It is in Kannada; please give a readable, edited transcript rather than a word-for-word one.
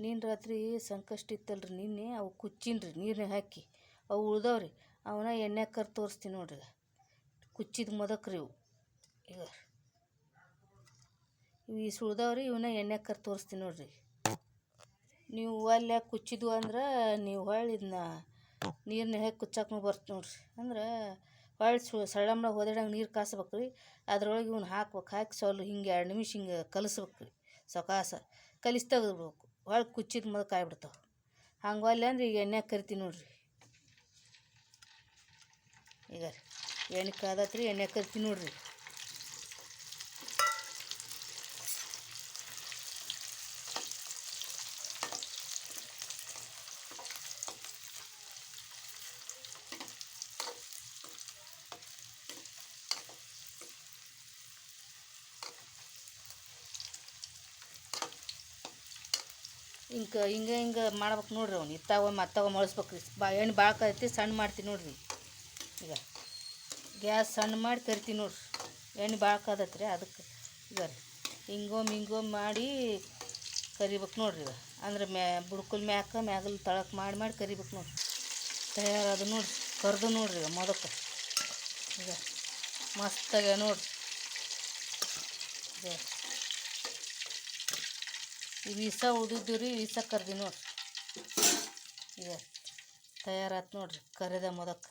ನೀನು ರಾತ್ರಿ ಸಂಕಷ್ಟ ಇತ್ತಲ್ರಿ ನಿನ್ನೆ ಅವು ಕುಚ್ಚಿನ್ರಿ ನೀರಿನಾಗ ಹಾಕಿ ಅವು ಉಳ್ದವ್ರಿ ಅವನ್ನ ಎಣ್ಣೆಗೆ ಕರ್ ತೋರಿಸ್ತೀನಿ ನೋಡ್ರಿ. ಕುಚ್ಚಿದ ಮೊದಕ್ರಿ ಇವು ಈಗ ಇವು ಈ ಸುಳ್ದವ್ರಿ ಇವನ್ನ ಎಣ್ಣೆಗೆ ಕರ್ ತೋರಿಸ್ತೀನಿ ನೋಡ್ರಿ. ನೀವು ಅಲ್ಲಿ ಕುಚ್ಚಿದ್ವು ಅಂದ್ರೆ ನೀವು ಹೊಳ್ಳಿ ಇದನ್ನ ನೀರನ್ನ ಹೇಗೆ ಕುಚ್ಚಾಕೂ ಬರ್ತ ನೋಡ್ರಿ. ಅಂದ್ರೆ ಹೊಳ್ಳಿ ಸಳ್ಳಂಬ ಹೋದಡಂಗೆ ನೀರು ಕಾಸ್ಬೇಕು ರೀ. ಅದ್ರೊಳಗೆ ಇವ್ನ ಹಾಕ್ಬೇಕು. ಹಾಕಿ ಸ್ವಲ್ಪ ಹಿಂಗೆ 2 ನಿಮಿಷ ಹಿಂಗೆ ಕಲಿಸ್ಬೇಕು ರೀ. ಸೊಕಾಸ ಕಲಿಸಿ ತೆಗೆದ್ಬಿಡ್ಬೇಕು. ಹೊಳ್ಳಿ ಕುಚ್ಚಿದ ಮೊದಲು ಕಾಯ್ಬಿಡ್ತಾವೆ. ಹಂಗೆ ಅಲ್ಲಿ ಅಂದ್ರೆ ಈಗ ಎಣ್ಣೆಗೆ ಕರಿತೀನಿ ನೋಡ್ರಿ. ಈಗ ಎಣ್ಣೆ ಕಾದತ್ರಿ ಎಣ್ಣೆಗೆ ಕರಿತೀನಿ ನೋಡ್ರಿ. ಹಿಂಗೆ ಮಾಡ್ಬೇಕು ನೋಡ್ರಿ. ಅವ್ನು ಮತ್ತವ ಮಳಿಸ್ಬೇಕು ರೀ. ಎಣ್ಣೆ ಭಾಳ ಕಾಯ್ತಿ ಸಣ್ಣ ಮಾಡ್ತೀನಿ ನೋಡ್ರಿ. ಈಗ ಗ್ಯಾಸ್ ಸಣ್ಣ ಮಾಡಿ ಕರಿತೀನಿ ನೋಡ್ರಿ. ಎಣ್ಣೆ ಭಾಳ ಕಾದತ್ರಿ ಅದಕ್ಕೆ ಈಗ ರೀ ಹಿಂಗೊಮ್ಮೆ ಮಾಡಿ ಕರಿಬೇಕು ನೋಡ್ರಿ. ಈಗ ಅಂದ್ರೆ ಬುಡ್ಕುಲ್ ಮ್ಯಾಗಲ್ ತಳಕ್ಕೆ ಮಾಡಿ ಕರಿಬೇಕು ನೋಡ್ರಿ. ತಯಾರಾದ ನೋಡ್ರಿ. ಕರ್ದು ನೋಡ್ರಿ ಈಗ ಮೊದಕ್ಕೆ ಈಗ ಮಸ್ತಾಗ ನೋಡ್ರಿ. ಈ ವೀಸ ಉಳಿದಿದ್ದು ರೀ. ವೀಸ ಕರ್ದಿ ನೋಡ್ರಿ. ಈಗ ತಯಾರಾತು ನೋಡ್ರಿ ಕರಿದ ಮೊದಕ್ಕೆ.